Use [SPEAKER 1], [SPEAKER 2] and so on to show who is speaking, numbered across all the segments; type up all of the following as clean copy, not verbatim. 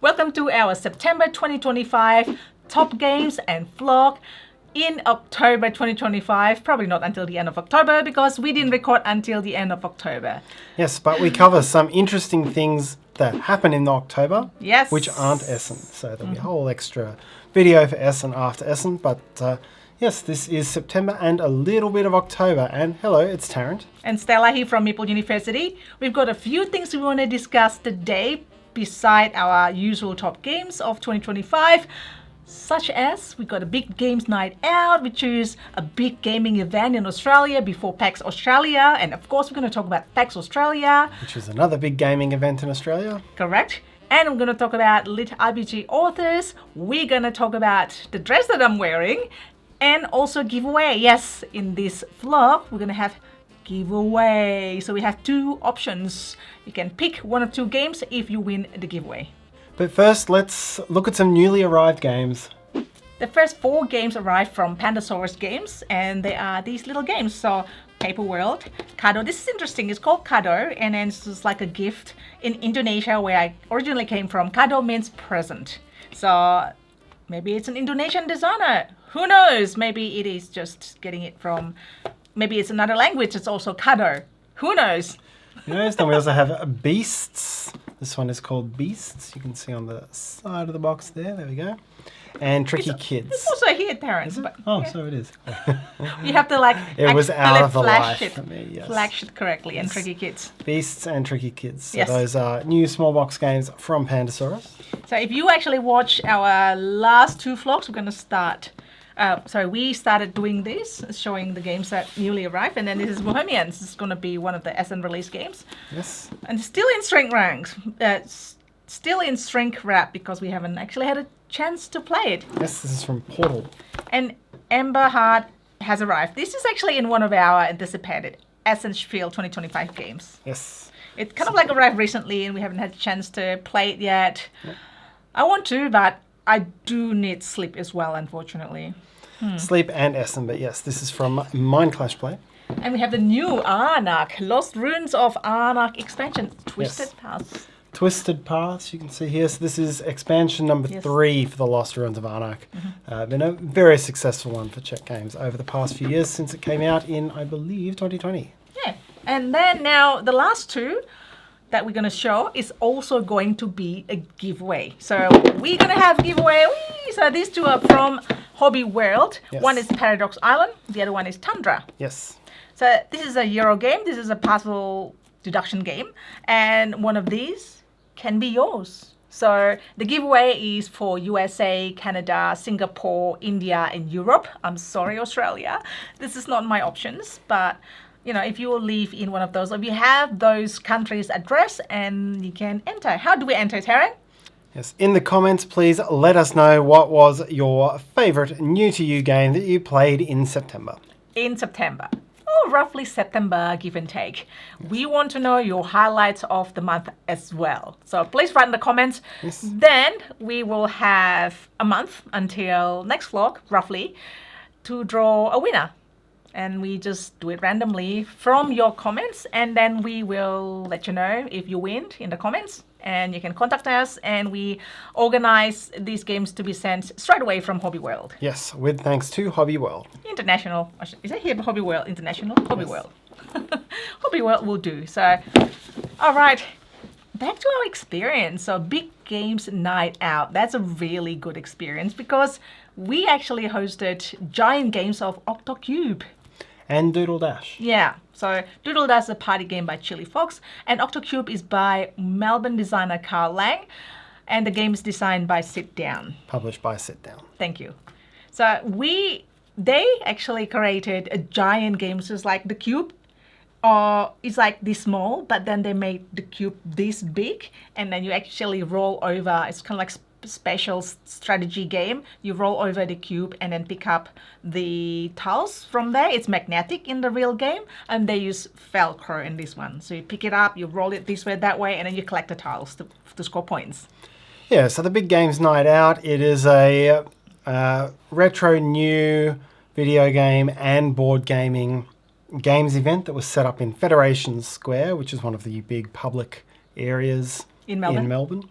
[SPEAKER 1] Welcome to our September 2025 top games and vlog in October 2025. Probably not until the end of October because we didn't record until the end of October.
[SPEAKER 2] Yes, but we cover some interesting things that happen in October,
[SPEAKER 1] Yes.
[SPEAKER 2] which aren't Essen. So there'll be a whole extra video for Essen after Essen. But yes, this is September and a little bit of October. And hello, it's Tarrant.
[SPEAKER 1] And Stella here from Meeple University. We've got a few things we want to discuss today beside our usual top games of 2025. Such as we got a big games night out, which is a big gaming event in Australia before PAX Australia. And of course, we're going to talk about PAX Australia.
[SPEAKER 2] Which is another big gaming event in Australia.
[SPEAKER 1] Correct. And we're going to talk about lit RPG authors. We're going to talk about the dress that I'm wearing. And also giveaway. Yes, in this vlog, we're going to have giveaway. So we have two options. You can pick one of two games if you win the giveaway.
[SPEAKER 2] But first, let's look at some newly arrived games.
[SPEAKER 1] The first 4 games arrived from Pandasaurus Games, and they are these little games. So, Paper World, Kado. This is interesting. It's called Kado, and then it's just like a gift in Indonesia, where I originally came from. Kado means present. So, maybe it's an Indonesian designer. Who knows? Maybe it is just getting it from. Maybe it's another language. It's also Kado. Who knows?
[SPEAKER 2] Yes, then we also have Beasts. This one is called Beasts. You can see on the side of the box there. There we go. And Tricky Kids.
[SPEAKER 1] It's also here, Tarrant.
[SPEAKER 2] But, yeah. So it is.
[SPEAKER 1] You have to like
[SPEAKER 2] it was out of the
[SPEAKER 1] flash
[SPEAKER 2] life for me, yes.
[SPEAKER 1] Flash it correctly. Yes. And Tricky Kids.
[SPEAKER 2] Beasts and Tricky Kids. So
[SPEAKER 1] yes.
[SPEAKER 2] Those are new small box games from Pandasaurus.
[SPEAKER 1] So if you actually watch our last 2 vlogs, we're going to start. We started doing this, showing the games that newly arrived, and then this is Bohemians. This is going to be one of the Essen release games.
[SPEAKER 2] Yes. And
[SPEAKER 1] still in strength ranks. Still in strength wrap because we haven't actually had a chance to play it.
[SPEAKER 2] Yes, this is from Portal.
[SPEAKER 1] And Amber Heart has arrived. This is actually in one of our anticipated Essen Spiel 2025 games.
[SPEAKER 2] Yes.
[SPEAKER 1] It kind of like arrived recently and we haven't had a chance to play it yet. Yep. I want to, but I do need sleep as well, unfortunately.
[SPEAKER 2] Sleep and Essen, but yes, this is from Mind Clash Play.
[SPEAKER 1] And we have the new Arnak, Lost Runes of Arnak expansion, Twisted Paths.
[SPEAKER 2] Twisted Paths, you can see here. So this is expansion number 3 for the Lost Runes of Arnak. Been a very successful one for Czech Games over the past few years since it came out in, I believe, 2020.
[SPEAKER 1] Yeah, and then now the last 2 that we're going to show is also going to be a giveaway. So we're going to have giveaway. So these 2 are from Hobby World. Yes. One is Paradox Island. The other one is Tundra.
[SPEAKER 2] Yes.
[SPEAKER 1] So this is a Euro game. This is a puzzle deduction game. And one of these can be yours. So the giveaway is for USA, Canada, Singapore, India, and Europe. I'm sorry, Australia. This is not my options, but you know, if you will live in one of those, if you have those countries' address, and you can enter. How do we enter, Tarrant?
[SPEAKER 2] Yes, in the comments, please let us know what was your favourite new-to-you game that you played in September.
[SPEAKER 1] In September. Oh, roughly September, give and take. Yes. We want to know your highlights of the month as well. So please write in the comments. Yes. Then we will have a month until next vlog, roughly, to draw a winner. And we just do it randomly from your comments, and then we will let you know if you win in the comments, and you can contact us, and we organize these games to be sent straight away from Hobby World.
[SPEAKER 2] Yes, with thanks to Hobby World.
[SPEAKER 1] International. Is that here Hobby World International? Hobby World. Hobby World will do. So, all right. Back to our experience. So big games night out. That's a really good experience because we actually hosted giant games of Octocube.
[SPEAKER 2] And Doodle Dash.
[SPEAKER 1] Yeah, so Doodle Dash is a party game by Chili Fox, and Octocube is by Melbourne designer Carl Lang, and the game is designed by Sit Down.
[SPEAKER 2] Published by Sit Down.
[SPEAKER 1] Thank you. So they actually created a giant game, so it's like the cube, or it's like this small, but then they made the cube this big, and then you actually roll over. It's kind of like special strategy game. You roll over the cube and then pick up the tiles from there. It's magnetic in the real game, and they use Velcro in this one. So you pick it up, you roll it this way, that way, and then you collect the tiles to score points.
[SPEAKER 2] Yeah, so the Big Games Night Out, it is a retro new video game and board gaming games event that was set up in Federation Square, which is one of the big public areas in Melbourne.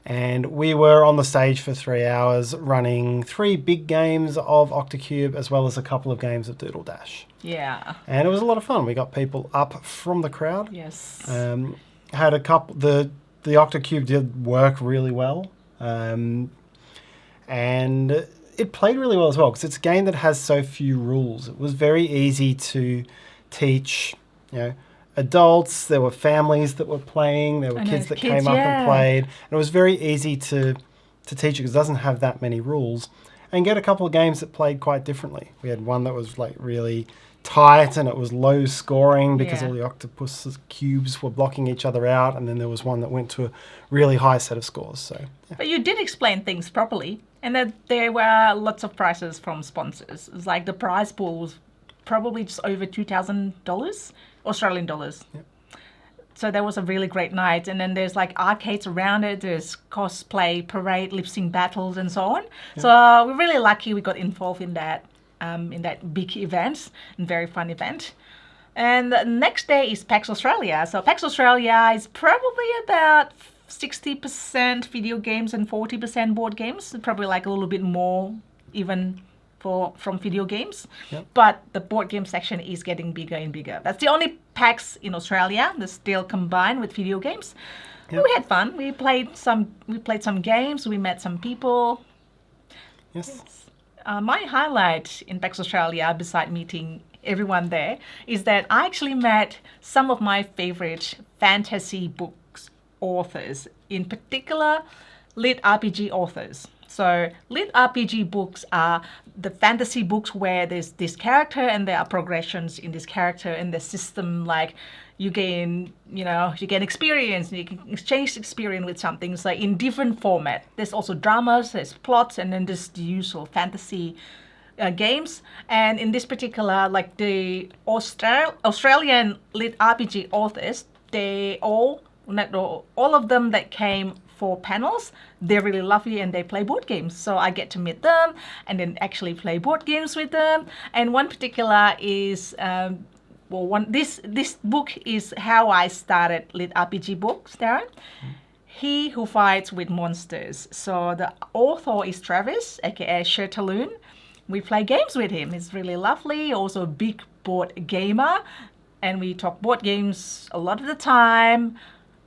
[SPEAKER 2] And we were on the stage for 3 hours running 3 big games of Octocube as well as a couple of games of Doodle Dash.
[SPEAKER 1] Yeah.
[SPEAKER 2] And it was a lot of fun. We got people up from the crowd.
[SPEAKER 1] Yes.
[SPEAKER 2] Had a couple... The Octocube did work really well. And it played really well as well because it's a game that has so few rules. It was very easy to teach, adults. There were families that were playing. There were kids that came up and played. And it was very easy to teach it because it doesn't have that many rules. And get a couple of games that played quite differently. We had one that was like really tight and it was low scoring because all the octopus cubes were blocking each other out. And then there was one that went to a really high set of scores. So, yeah.
[SPEAKER 1] But you did explain things properly. And that there were lots of prizes from sponsors. It's like the prize pool was probably just over $2,000 Australian dollars.
[SPEAKER 2] Yep.
[SPEAKER 1] So that was a really great night. And then there's like arcades around it. There's cosplay, parade, lip sync battles, and so on. Yep. So we're really lucky we got involved in that big event, and very fun event. And the next day is PAX Australia. So PAX Australia is probably about 60% video games and 40% board games. Probably like a little bit more even from video games.
[SPEAKER 2] Yep.
[SPEAKER 1] But the board game section is getting bigger and bigger. That's the only PAX in Australia that's still combined with video games.
[SPEAKER 2] Yep.
[SPEAKER 1] We had fun. We played some games. We met some people.
[SPEAKER 2] Yes.
[SPEAKER 1] My highlight in PAX Australia, beside meeting everyone there, is that I actually met some of my favorite fantasy books authors, in particular lit RPG authors. So lit RPG books are the fantasy books where there's this character and there are progressions in this character and the system, like you gain experience and you can exchange experience with something. So in different format. There's also dramas, there's plots, and then there's the usual fantasy games. And in this particular, like the Australian lit RPG authors, not all of them that came for panels, they're really lovely and they play board games. So I get to meet them and then actually play board games with them. And one particular is, this book is how I started lit RPG books, Tarrant. He Who Fights with Monsters. So the author is Travis, aka Shertaloon. We play games with him. He's really lovely, also a big board gamer. And we talk board games a lot of the time.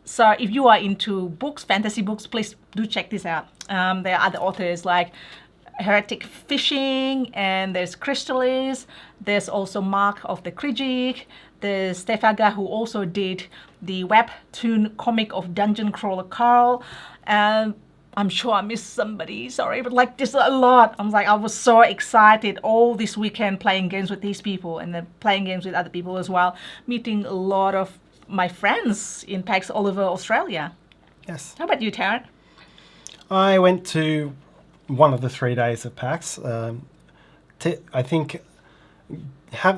[SPEAKER 1] So if you are into books, fantasy books, please do check this out. There are other authors like Heretic Fishing, and there's Crystalis. There's also Mark of the Krijic. There's Stefaga, who also did the webtoon comic of Dungeon Crawler Carl. I'm sure I missed somebody, sorry, but like there's a lot. I was so excited all this weekend playing games with these people and then playing games with other people as well, meeting a lot of my friends in PAX all over Australia.
[SPEAKER 2] Yes.
[SPEAKER 1] How about you, Tarrant?
[SPEAKER 2] I went to one of the 3 days of PAX. I think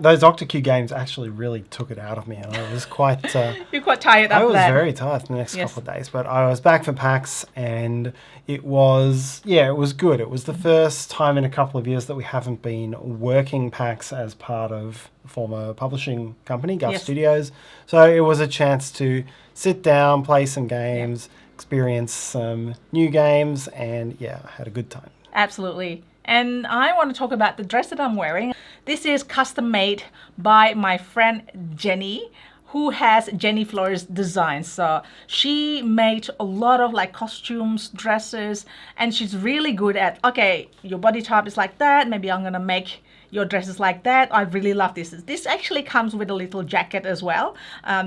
[SPEAKER 2] those Octocube games actually really took it out of me, and I was quite...
[SPEAKER 1] You're quite tired after that.
[SPEAKER 2] I was very tired the next couple of days, but I was back for PAX, and it was good. It was the first time in a couple of years that we haven't been working PAX as part of a former publishing company, Guff Studios. So it was a chance to sit down, play some games, experience some new games, and I had a good time.
[SPEAKER 1] Absolutely. And I want to talk about the dress that I'm wearing. This is custom made by my friend Jenny, who has Jenny Flores Designs. So she made a lot of like costumes, dresses, and she's really good at, okay, your body type is like that, maybe I'm gonna make your dresses like that. I really love this. This actually comes with a little jacket as well.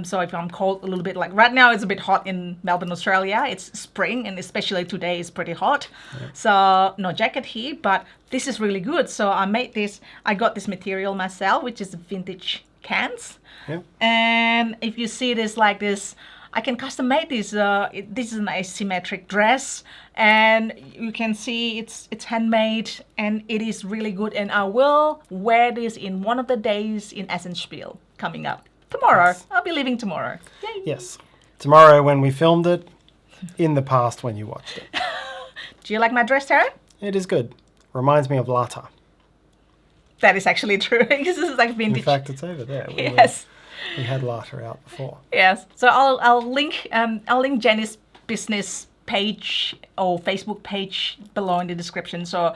[SPEAKER 1] So if I'm cold a little bit, like right now it's a bit hot in Melbourne, Australia. It's spring and especially today is pretty hot. Yeah. So no jacket here, but this is really good. So I got this material myself, which is vintage cans. Yeah. And if you see this like this, I can custom make this. This is an asymmetric dress, and you can see it's handmade, and it is really good. And I will wear this in one of the days in Essenspiel coming up tomorrow. Yes. I'll be leaving tomorrow. Yay.
[SPEAKER 2] Yes, tomorrow when we filmed it, in the past when you watched it.
[SPEAKER 1] Do you like my dress, Tarrant?
[SPEAKER 2] It is good. Reminds me of Lata.
[SPEAKER 1] That is actually true. This is like vintage.
[SPEAKER 2] In fact, it's over there.
[SPEAKER 1] Yes.
[SPEAKER 2] We had Lata out before.
[SPEAKER 1] Yes. So I'll link Jenny's business page or Facebook page below in the description. So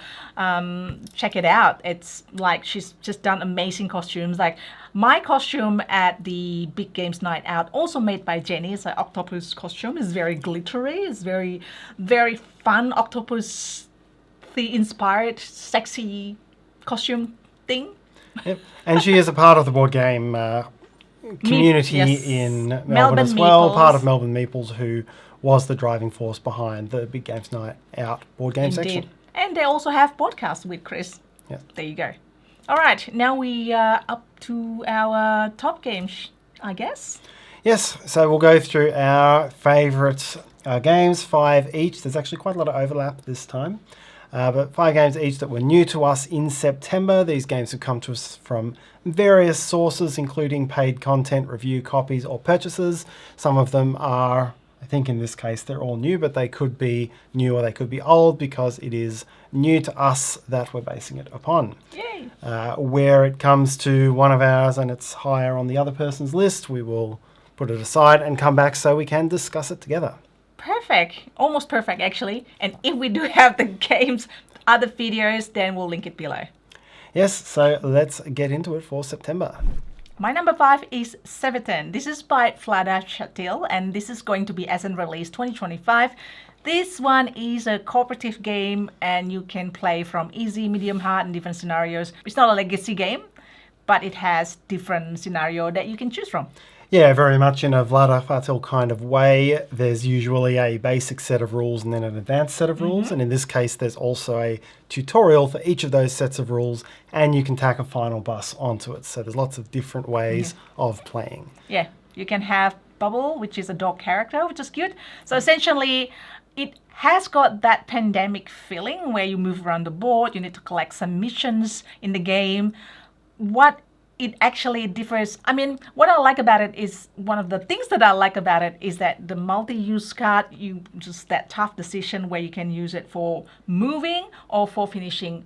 [SPEAKER 1] check it out. It's like she's just done amazing costumes. Like my costume at the Big Games Night Out, also made by Jenny, is an octopus costume. It's very glittery. It's very, very fun octopus inspired, sexy costume thing.
[SPEAKER 2] Yep. And she is a part of the board game community in Melbourne as well. Part of Melbourne Meeples, who was the driving force behind the Big Games Night Out board game section.
[SPEAKER 1] And they also have podcasts with Chris.
[SPEAKER 2] Yes.
[SPEAKER 1] There you go. All right, now we are up to our top games, I guess.
[SPEAKER 2] Yes, so we'll go through our favourite games, 5 each. There's actually quite a lot of overlap this time. But 5 games each that were new to us in September. These games have come to us from various sources, including paid content, review copies, or purchases. Some of them are, I think in this case, they're all new, but they could be new or they could be old because it is new to us that we're basing it upon.
[SPEAKER 1] Yay!
[SPEAKER 2] Where it comes to one of ours and it's higher on the other person's list, we will put it aside and come back so we can discuss it together.
[SPEAKER 1] Perfect. Almost perfect, actually. And if we do have the games, other videos, then we'll link it below.
[SPEAKER 2] Yes, so let's get into it for September.
[SPEAKER 1] My number 5 is Seveton. This is by Flada Chatil, and this is going to be as in release 2025. This one is a cooperative game, and you can play from easy, medium, hard, and different scenarios. It's not a legacy game, but it has different scenario that you can choose from.
[SPEAKER 2] Yeah, very much in a Vlada Fatil kind of way. There's usually a basic set of rules and then an advanced set of rules. And in this case, there's also a tutorial for each of those sets of rules, and you can tack a final boss onto it. So there's lots of different ways of playing.
[SPEAKER 1] Yeah, you can have Bubble, which is a dog character, which is cute. So essentially, it has got that pandemic feeling where you move around the board, you need to collect some missions in the game. What it actually differs. I mean, what I like about it is, one of the things that I like about it is that the multi-use card, you just that tough decision where you can use it for moving or for finishing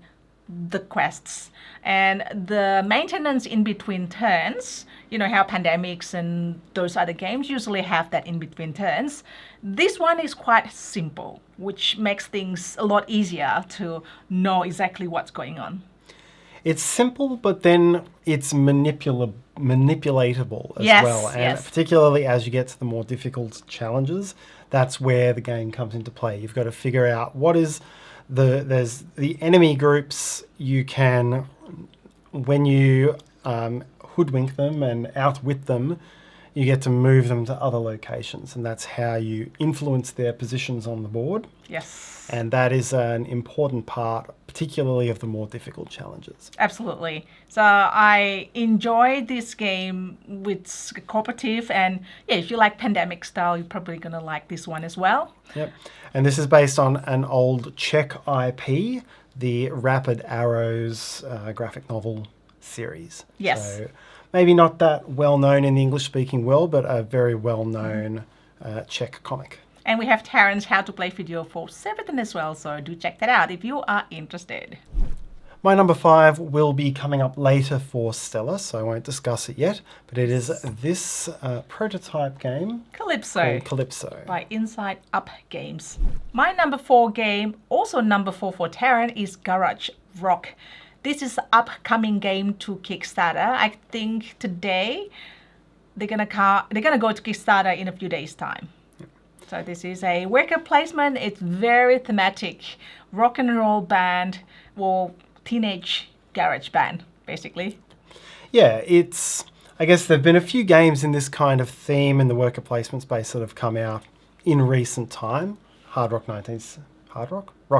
[SPEAKER 1] the quests. And the maintenance in between turns, you know how pandemics and those other games usually have that in between turns. This one is quite simple, which makes things a lot easier to know exactly what's going on.
[SPEAKER 2] It's simple, but then it's manipulatable as well. And particularly as you get to the more difficult challenges, that's where the game comes into play. You've got to figure out what is there's the enemy groups. You can, when you hoodwink them and outwit them, you get to move them to other locations, and that's how you influence their positions on the board.
[SPEAKER 1] Yes.
[SPEAKER 2] And that is an important part, particularly of the more difficult challenges.
[SPEAKER 1] Absolutely. So I enjoy this game with cooperative, and yeah, if you like pandemic style, you're probably going to like this one as well.
[SPEAKER 2] Yep. And this is based on an old Czech IP, the Rapid Arrows graphic novel series.
[SPEAKER 1] Yes.
[SPEAKER 2] So maybe not that well known in the English-speaking world, but a very well-known Czech comic.
[SPEAKER 1] And we have Tarrant's How to Play video for Seveton as well, so do check that out if you are interested.
[SPEAKER 2] My number 5 will be coming up later for Stella, so I won't discuss it yet, but it is this prototype game
[SPEAKER 1] Calypso.
[SPEAKER 2] called Calypso.
[SPEAKER 1] By Inside Up Games. My number 4 game, also number 4 for Tarrant, is Garage Rock. This is an upcoming game to Kickstarter. I think today they're gonna go to Kickstarter in a few days' time. So this is a worker placement. It's very thematic, rock and roll band or teenage garage band, basically.
[SPEAKER 2] Yeah, I guess there've been a few games in this kind of theme in the worker placement space that have come out in recent time. Rock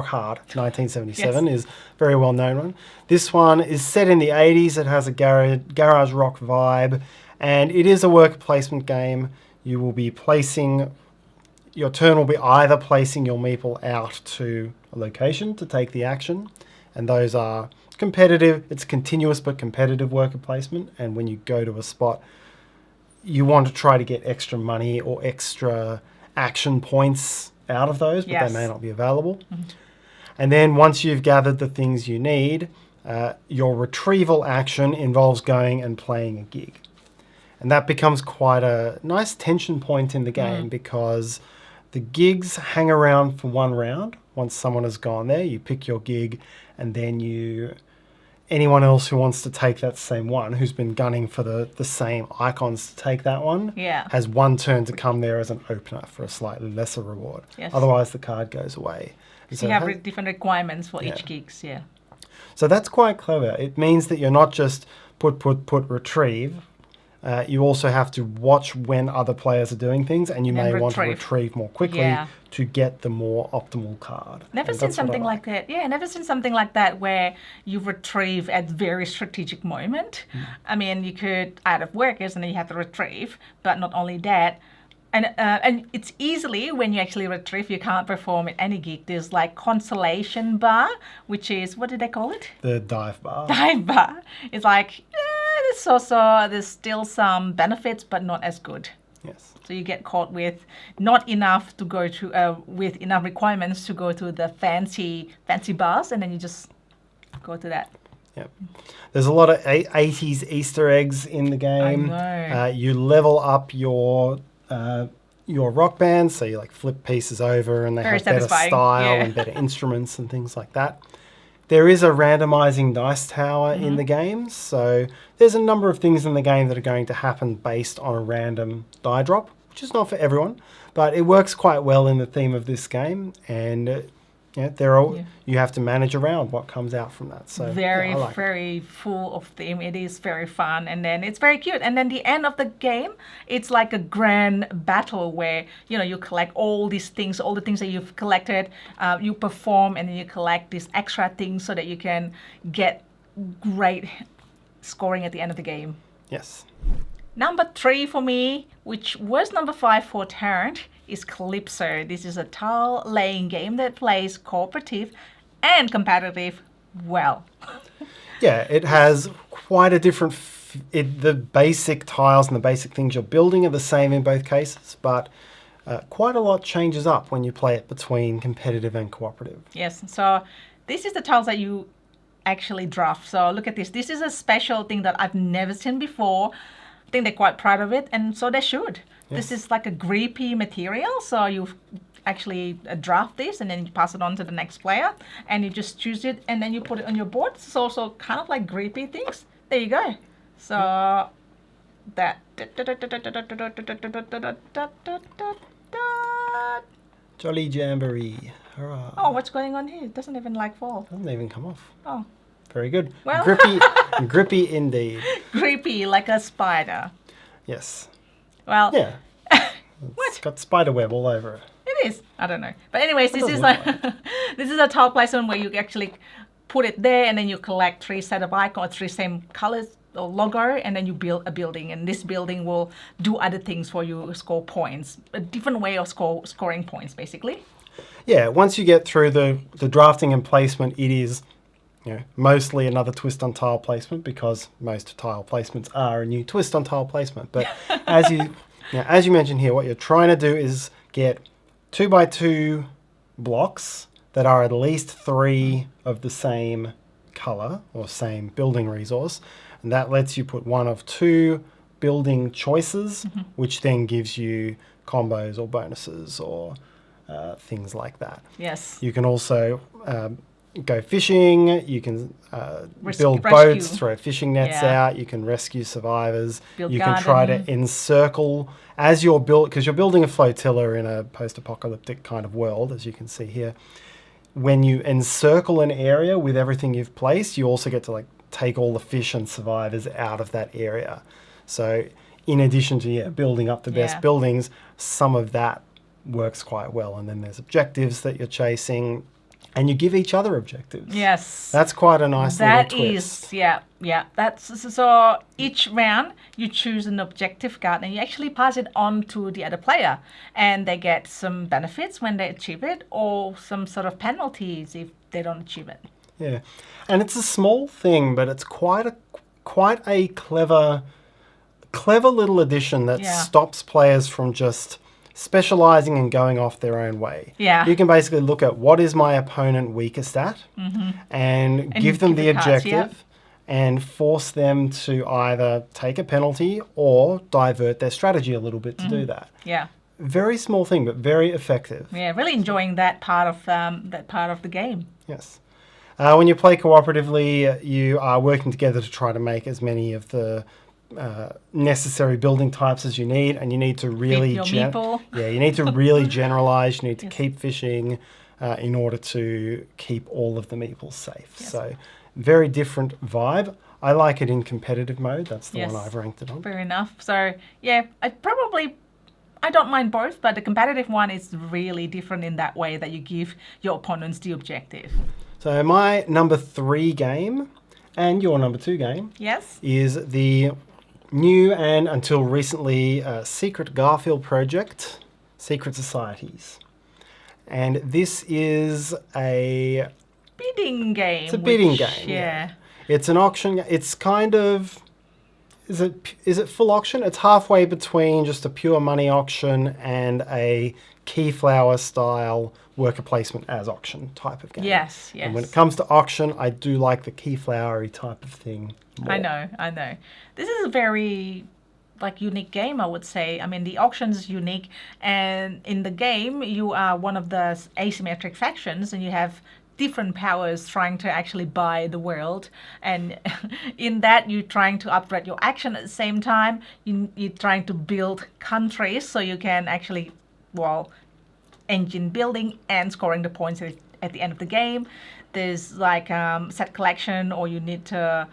[SPEAKER 2] Hard 1977 is a very well known one. This one is set in the 80s. It has a garage rock vibe, and it is a worker placement game. You will be your turn will be either placing your meeple out to a location to take the action, and those are competitive. It's continuous but competitive worker placement, and when you go to a spot, you want to try to get extra money or extra action points out of those, but they may not be available. Mm-hmm. And then once you've gathered the things you need, your retrieval action involves going and playing a gig. And that becomes quite a nice tension point in the game because The gigs hang around for one round. Once someone has gone there, you pick your gig, and then anyone else who wants to take that same one, who's been gunning for the same icons to take that one, has one turn to come there as an opener for a slightly lesser reward.
[SPEAKER 1] Yes.
[SPEAKER 2] Otherwise, the card goes away.
[SPEAKER 1] So you have different requirements for each gigs,
[SPEAKER 2] So that's quite clever. It means that you're not just put, retrieve. You also have to watch when other players are doing things, and you may want to retrieve more quickly to get the more optimal card.
[SPEAKER 1] Never seen something like that. Yeah, never seen something like that where you retrieve at very strategic moment. I mean, you could out of workers and then you have to retrieve, but not only that. And it's easily when you actually retrieve, you can't perform at any gig. There's like consolation bar, which is, what did they call it?
[SPEAKER 2] The dive bar.
[SPEAKER 1] Dive bar. It's like, there's still some benefits, but not as good.
[SPEAKER 2] Yes.
[SPEAKER 1] So you get caught with not enough to go to, with enough requirements to go to the fancy bars, and then you just go to that.
[SPEAKER 2] Yep. There's a lot of 80s Easter eggs in the game.
[SPEAKER 1] I know.
[SPEAKER 2] You level up your rock band, so you like flip pieces over, and they have better style and better instruments and things like that. There is a randomizing dice tower in the game, so there's a number of things in the game that are going to happen based on a random die drop, which is not for everyone, but it works quite well in the theme of this game, and you have to manage around what comes out from that. So
[SPEAKER 1] very full of theme. It is very fun, and then it's very cute. And then the end of the game, it's like a grand battle where you collect all these things, all the things that you've collected. You perform, and then you collect these extra things so that you can get great scoring at the end of the game.
[SPEAKER 2] Yes.
[SPEAKER 1] Number 3 for me, which was number 5 for Tarrant, is Calypso. This is a tile laying game that plays cooperative and competitive well.
[SPEAKER 2] Yeah, it has quite a different... the basic tiles and the basic things you're building are the same in both cases, but quite a lot changes up when you play it between competitive and cooperative.
[SPEAKER 1] Yes, so this is the tiles that you actually draft. So look at this. This is a special thing that I've never seen before. I think they're quite proud of it, and so they should. Yes. This is like a grippy material, so you actually draft this and then you pass it on to the next player, and you just choose it and then you put it on your board. It's also kind of like grippy things. There you go. So that.
[SPEAKER 2] Jolly Jamboree. Hurrah.
[SPEAKER 1] Oh, what's going on here? It doesn't even fall.
[SPEAKER 2] Doesn't even come off.
[SPEAKER 1] Oh.
[SPEAKER 2] Very good.
[SPEAKER 1] Well,
[SPEAKER 2] grippy indeed.
[SPEAKER 1] Grippy like a spider.
[SPEAKER 2] Yes.
[SPEAKER 1] Well.
[SPEAKER 2] Yeah. It's got spider web all over it.
[SPEAKER 1] It is. I don't know. But anyways, this is like this is a tile placement where you actually put it there, and then you collect 3 set of icons, 3 same colors or logo, and then you build a building, and this building will do other things for you, score points. A different way of scoring points, basically.
[SPEAKER 2] Yeah. Once you get through the drafting and placement, it is mostly another twist on tile placement, because most tile placements are a new twist on tile placement. But as you mentioned here, what you're trying to do is get 2x2 blocks that are at least 3 of the same color or same building resource, and that lets you put one of 2 building choices, which then gives you combos or bonuses or things like that.
[SPEAKER 1] Yes.
[SPEAKER 2] You can also go fishing, you can build boats, throw fishing nets out, you can rescue survivors, you can try to encircle as you're because you're building a flotilla in a post-apocalyptic kind of world, as you can see here. When you encircle an area with everything you've placed, you also get to take all the fish and survivors out of that area. So in addition to building up the best buildings, some of that works quite well. And then there's objectives that you're chasing, and you give each other objectives.
[SPEAKER 1] Yes.
[SPEAKER 2] That's quite a nice little twist.
[SPEAKER 1] That's so each round you choose an objective card and you actually pass it on to the other player, and they get some benefits when they achieve it, or some sort of penalties if they don't achieve it.
[SPEAKER 2] Yeah. And it's a small thing, but it's quite a clever little addition that stops players from just specializing and going off their own way.
[SPEAKER 1] Yeah.
[SPEAKER 2] You can basically look at what is my opponent weakest at, and give them the objective and force them to either take a penalty or divert their strategy a little bit to do that.
[SPEAKER 1] Yeah.
[SPEAKER 2] very small thing, but very effective.
[SPEAKER 1] Yeah, really enjoying that part of the game.
[SPEAKER 2] Yes. When you play cooperatively, you are working together to try to make as many of the necessary building types as you need, and you need to really you need to really generalize. You need to keep fishing in order to keep all of the meeples safe. Yes. So very different vibe. I like it in competitive mode. That's the one I've ranked it on.
[SPEAKER 1] Fair enough. So yeah, I don't mind both, but the competitive one is really different in that way that you give your opponents the objective.
[SPEAKER 2] So my number 3 game and your number 2 game is the new and until recently Secret Garfield project, Secret Societies. And this is a
[SPEAKER 1] bidding game.
[SPEAKER 2] It's a bidding game.
[SPEAKER 1] Yeah.
[SPEAKER 2] It's an auction. It's kind of... Is it full auction? It's halfway between just a pure money auction and a Keyflower style worker placement as auction type of game.
[SPEAKER 1] Yes.
[SPEAKER 2] And when it comes to auction, I do like the Keyflowery type of thing more.
[SPEAKER 1] I know. This is a very unique game, I would say. I mean, the auction is unique, and in the game, you are one of the asymmetric factions, and you have different powers trying to actually buy the world, and in that you're trying to upgrade your action at the same time. You're trying to build countries so you can actually engine building and scoring the points at the end of the game. There's set collection, or you need to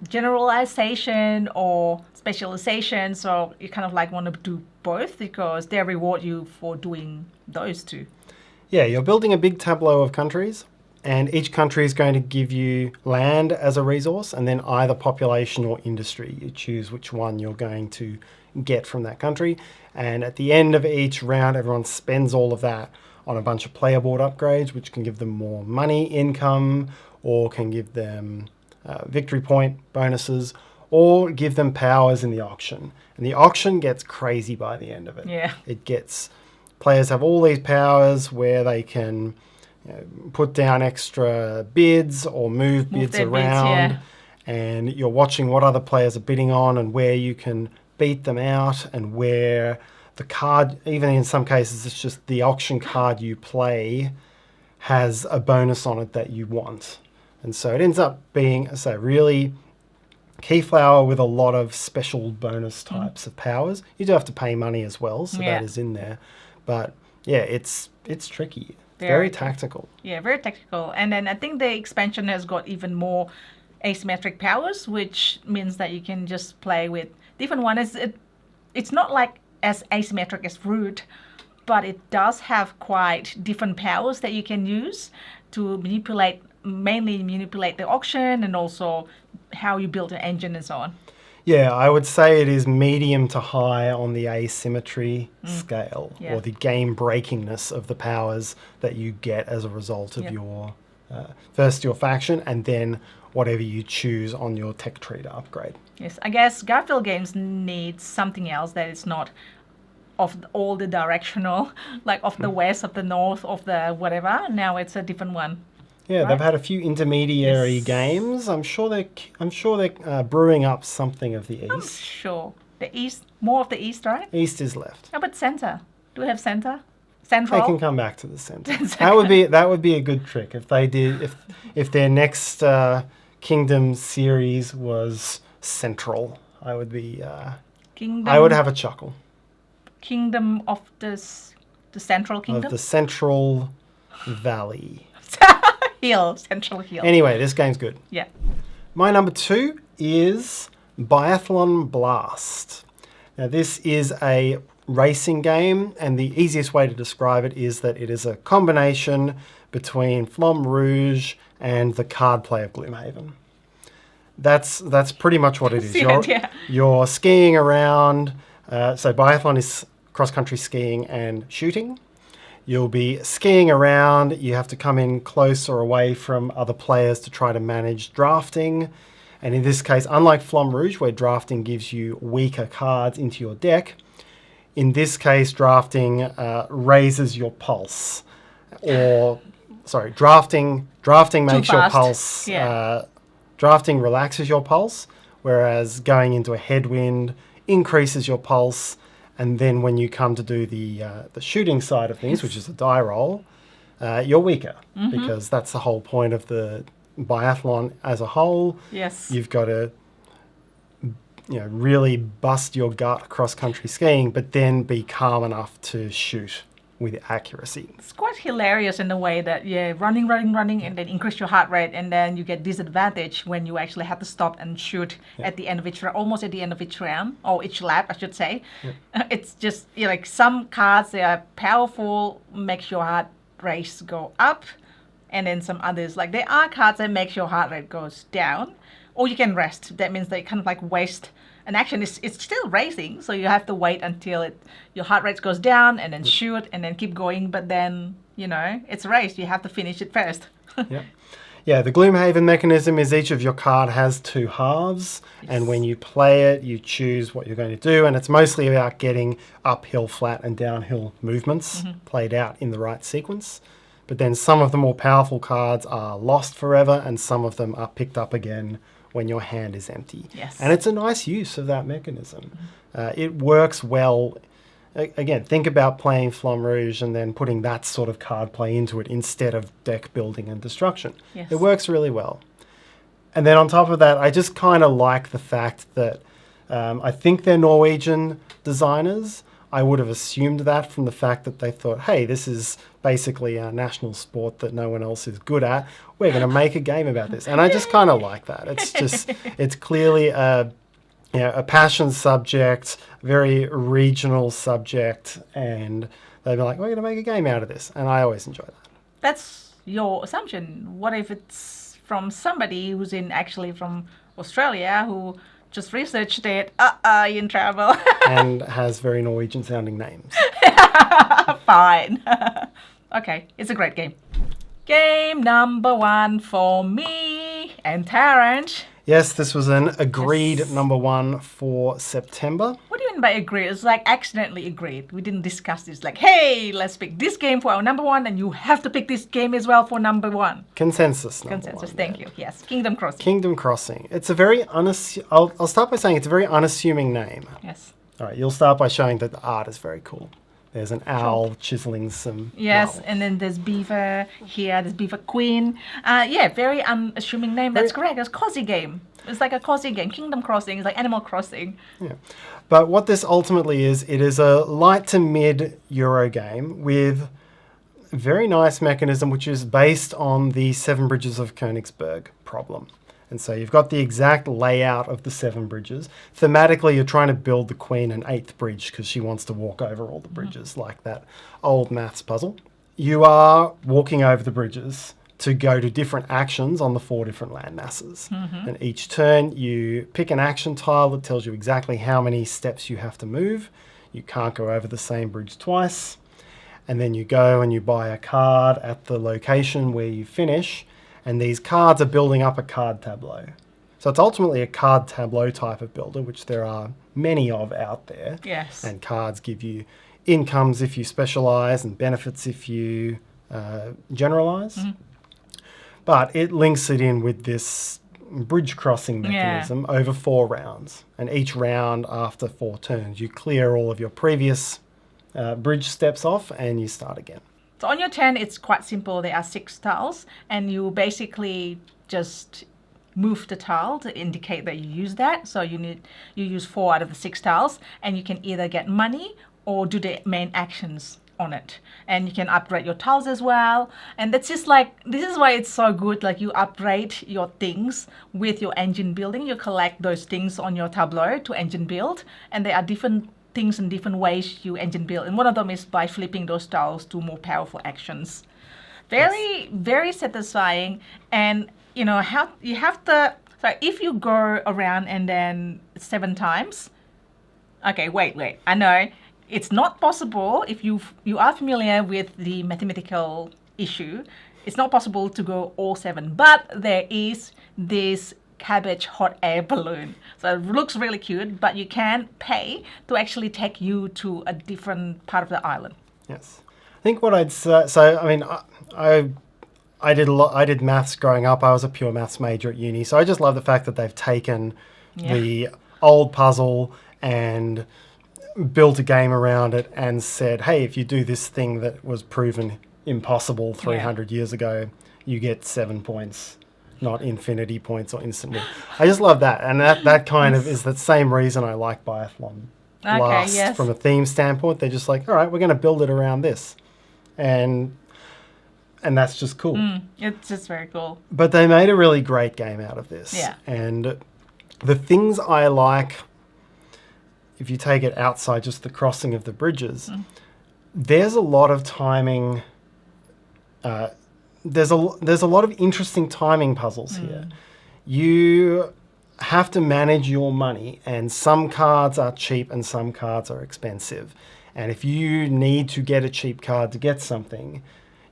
[SPEAKER 1] generalization or specialization, so you kind of want to do both because they reward you for doing those two.
[SPEAKER 2] Yeah, you're building a big tableau of countries, and each country is going to give you land as a resource, and then either population or industry. You choose which one you're going to get from that country, and at the end of each round, everyone spends all of that on a bunch of player board upgrades, which can give them more money, income, or can give them victory point bonuses, or give them powers in the auction. And the auction gets crazy by the end of it.
[SPEAKER 1] Yeah.
[SPEAKER 2] Players have all these powers where they can put down extra bids or move bids around. And you're watching what other players are bidding on and where you can beat them out, and where the card, even in some cases, it's just the auction card you play has a bonus on it that you want. And so it ends up being, really Keyflower with a lot of special bonus types of powers. You do have to pay money as well, so that is in there. But yeah, it's tricky. Very tactical. Yeah, very tactical.
[SPEAKER 1] And then I think the expansion has got even more asymmetric powers, which means that you can just play with different ones. It's not as asymmetric as Root, but it does have quite different powers that you can use to mainly manipulate the auction and also how you build an engine and so on.
[SPEAKER 2] Yeah, I would say it is medium to high on the asymmetry scale, or the game breakingness of the powers that you get as a result of your first your faction, and then whatever you choose on your tech tree to upgrade.
[SPEAKER 1] Yes, I guess Garfield games need something else that is not of all the directional, of the west, of the north, of the whatever. Now it's a different one.
[SPEAKER 2] Yeah, right? They've had a few intermediary games. I'm sure they're brewing up something of the east.
[SPEAKER 1] I'm sure the east, more of the east, right?
[SPEAKER 2] East is left.
[SPEAKER 1] How about center? Do we have center? Central.
[SPEAKER 2] They can come back to the center. that would be a good trick if they did. If their next Kingdom series was central, I would be.
[SPEAKER 1] Kingdom.
[SPEAKER 2] I would have a chuckle.
[SPEAKER 1] Kingdom of the Central Kingdom.
[SPEAKER 2] Of the Central Valley.
[SPEAKER 1] Central Hill.
[SPEAKER 2] Anyway, this game's good.
[SPEAKER 1] Yeah.
[SPEAKER 2] My number 2 is Biathlon Blast. Now, this is a racing game, and the easiest way to describe it is that it is a combination between Flamme Rouge and the card play of Gloomhaven. That's pretty much what it is. You're skiing around. So biathlon is cross-country skiing and shooting. You'll be skiing around. You have to come in close or away from other players to try to manage drafting. And in this case, unlike Flamme Rouge, where drafting gives you weaker cards into your deck, in this case, drafting raises your pulse. Drafting makes your pulse. Drafting relaxes your pulse, whereas going into a headwind increases your pulse. And then when you come to do the shooting side of things, which is a die roll, you're weaker because that's the whole point of the biathlon as a whole.
[SPEAKER 1] Yes.
[SPEAKER 2] You've got to really bust your gut cross-country skiing, but then be calm enough to shoot with accuracy.
[SPEAKER 1] It's quite hilarious in the way that, running, and then increase your heart rate, and then you get disadvantage when you actually have to stop and shoot at the end of each round, almost at the end of each round, or each lap, I should say. It's just, like some cards, they are powerful, makes your heart rate go up, and then some others, like there are cards that makes your heart rate goes down, or you can rest. That means they kind of like waste an action. It's still racing, so you have to wait until your heart rate goes down and then shoot and then keep going. But then, it's a race. You have to finish it first.
[SPEAKER 2] Yeah, the Gloomhaven mechanism is each of your card has 2 halves, and when you play it, you choose what you're going to do, and it's mostly about getting uphill, flat, and downhill movements played out in the right sequence. But then some of the more powerful cards are lost forever, and some of them are picked up again when your hand is empty.
[SPEAKER 1] Yes.
[SPEAKER 2] And it's a nice use of that mechanism. It works well. Again, think about playing Flamme Rouge and then putting that sort of card play into it instead of deck building and destruction.
[SPEAKER 1] Yes.
[SPEAKER 2] It works really well. And then on top of that, I just kind of like the fact that I think they're Norwegian designers. I would have assumed that from the fact that they thought, hey, this is basically our national sport that no one else is good at. We're going to make a game about this. And I just kind of like that. It's just, it's clearly a passion subject, very regional subject, and they'd be like, we're going to make a game out of this. And I always enjoy that.
[SPEAKER 1] That's your assumption. What if it's from somebody who's actually from Australia who just researched it, you're in trouble.
[SPEAKER 2] And has very Norwegian sounding names.
[SPEAKER 1] Fine. Okay, it's a great game. Game number 1 for me and Tarrant.
[SPEAKER 2] Yes, this was an agreed number 1 for September.
[SPEAKER 1] What do you mean by agreed? It's like accidentally agreed. We didn't discuss this. Like, hey, let's pick this game for our number 1, and you have to pick this game as well for number 1.
[SPEAKER 2] Consensus.
[SPEAKER 1] Thank you. Yes, Kingdom Crossing.
[SPEAKER 2] Kingdom Crossing. It's a very I'll start by saying it's a very unassuming name.
[SPEAKER 1] Yes.
[SPEAKER 2] All right, you'll start by showing that the art is very cool. There's an owl chiseling some
[SPEAKER 1] Yes,
[SPEAKER 2] marble.
[SPEAKER 1] and then there's Beaver here. There's Beaver Queen. Very unassuming name. That's correct. It's a cozy game. It's like a cozy game. Kingdom Crossing is like Animal Crossing.
[SPEAKER 2] Yeah. But what this ultimately is, it is a light to mid Euro game with a very nice mechanism which is based on the 7 Bridges of Königsberg problem. And so you've got the exact layout of the 7 bridges. Thematically, you're trying to build the Queen an 8th bridge because she wants to walk over all the bridges like that old maths puzzle. You are walking over the bridges to go to different actions on the 4 different land masses. And each turn, you pick an action tile that tells you exactly how many steps you have to move. You can't go over the same bridge twice. And then you go and you buy a card at the location where you finish. And these cards are building up a card tableau. So it's ultimately a card tableau type of builder, which there are many of out there.
[SPEAKER 1] Yes.
[SPEAKER 2] And cards give you incomes if you specialize and benefits if you generalize. But it links it in with this bridge crossing mechanism over 4 rounds. And each round after 4 turns, you clear all of your previous bridge steps off and you start again.
[SPEAKER 1] So on your turn, it's quite simple. There are 6 tiles, and you basically just move the tile to indicate that you use that. So you use 4 out of the 6 tiles, and you can either get money or do the main actions on it. And you can upgrade your tiles as well. And that's just like, this is why it's so good. Like, you upgrade your things with your engine building. You collect those things on your tableau to engine build, and there are different things in different ways you engine build, and one of them is by flipping those tiles to more powerful actions. Very satisfying. And how you have to, so if you go around and then 7 times, okay, wait, I know it's not possible. If you are familiar with the mathematical issue, it's not possible to go all 7, but there is this cabbage hot air balloon. So it looks really cute, but you can pay to actually take you to a different part of the island.
[SPEAKER 2] Yes. I think what I'd say, so I mean, I did maths growing up. I was a pure maths major at uni. So I just love the fact that they've taken the old puzzle and built a game around it and said, hey, if you do this thing that was proven impossible 300 years ago, you get 7 points, not infinity points or instant win. I just love that. And that kind of is the same reason I like Biathlon Blast from a theme standpoint. They're just like, all right, we're going to build it around this. And that's just cool.
[SPEAKER 1] It's just very cool.
[SPEAKER 2] But they made a really great game out of this.
[SPEAKER 1] Yeah.
[SPEAKER 2] And the things I like, if you take it outside just the crossing of the bridges, there's a lot of timing. There's a lot of interesting timing puzzles here. You have to manage your money, and some cards are cheap and some cards are expensive. And if you need to get a cheap card to get something,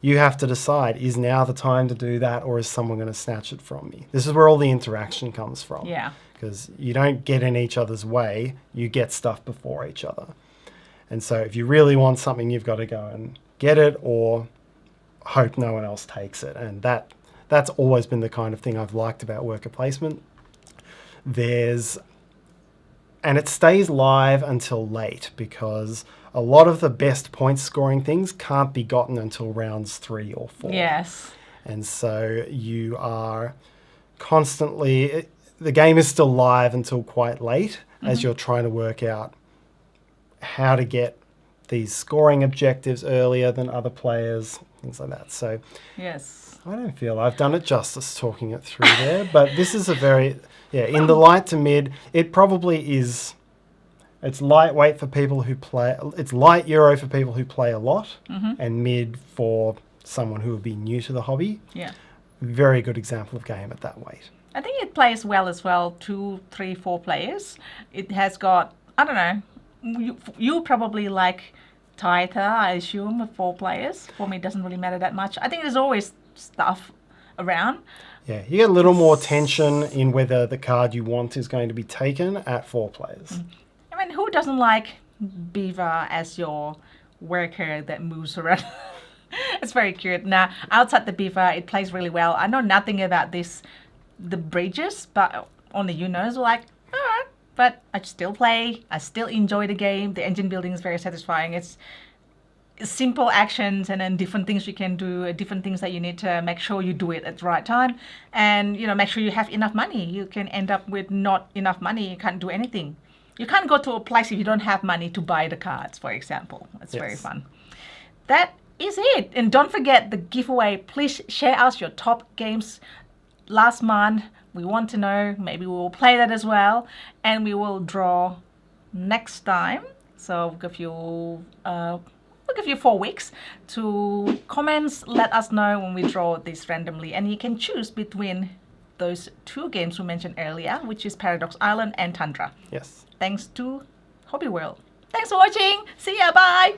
[SPEAKER 2] you have to decide, is now the time to do that, or is someone going to snatch it from me? This is where all the interaction comes from.
[SPEAKER 1] Yeah.
[SPEAKER 2] Because you don't get in each other's way, you get stuff before each other. And so if you really want something, you've got to go and get it or hope no one else takes it. And that's always been the kind of thing I've liked about worker placement. And it stays live until late, because a lot of the best point scoring things can't be gotten until rounds 3 or 4.
[SPEAKER 1] Yes.
[SPEAKER 2] And so you are constantly, the game is still live until quite late as you're trying to work out how to get these scoring objectives earlier than other players, things like that. So
[SPEAKER 1] yes,
[SPEAKER 2] I don't feel I've done it justice talking it through there, but this is a very, in the light to mid, it probably is. It's lightweight for people who play. It's light Euro for people who play a lot, and mid for someone who would be new to the hobby.
[SPEAKER 1] Yeah.
[SPEAKER 2] Very good example of game at that weight.
[SPEAKER 1] I think it plays well as well, 2, 3, 4 players. It has got, I don't know, you probably like tighter, I assume, 4 players. For me, it doesn't really matter that much. I think there's always stuff around.
[SPEAKER 2] Yeah, you get a little more tension in whether the card you want is going to be taken at 4 players.
[SPEAKER 1] I mean, who doesn't like Beaver as your worker that moves around? It's very cute. Now, outside the Beaver, it plays really well. I know nothing about the bridges, but only you know. So like, all right, but I still play. I still enjoy the game. The engine building is very satisfying. It's simple actions and then different things you can do, different things that you need to make sure you do it at the right time, and make sure you have enough money. You can end up with not enough money. You can't do anything. You can't go to a place if you don't have money to buy the cards, for example. It's very fun. That is it. And don't forget the giveaway. Please share us your top games last month. We want to know. Maybe we will play that as well. And we will draw next time. So we'll give you 4 weeks to comments. Let us know when we draw this randomly. And you can choose between those 2 games we mentioned earlier, which is Paradox Island and Tundra.
[SPEAKER 2] Yes.
[SPEAKER 1] Thanks to Hobby World. Thanks for watching. See ya. Bye.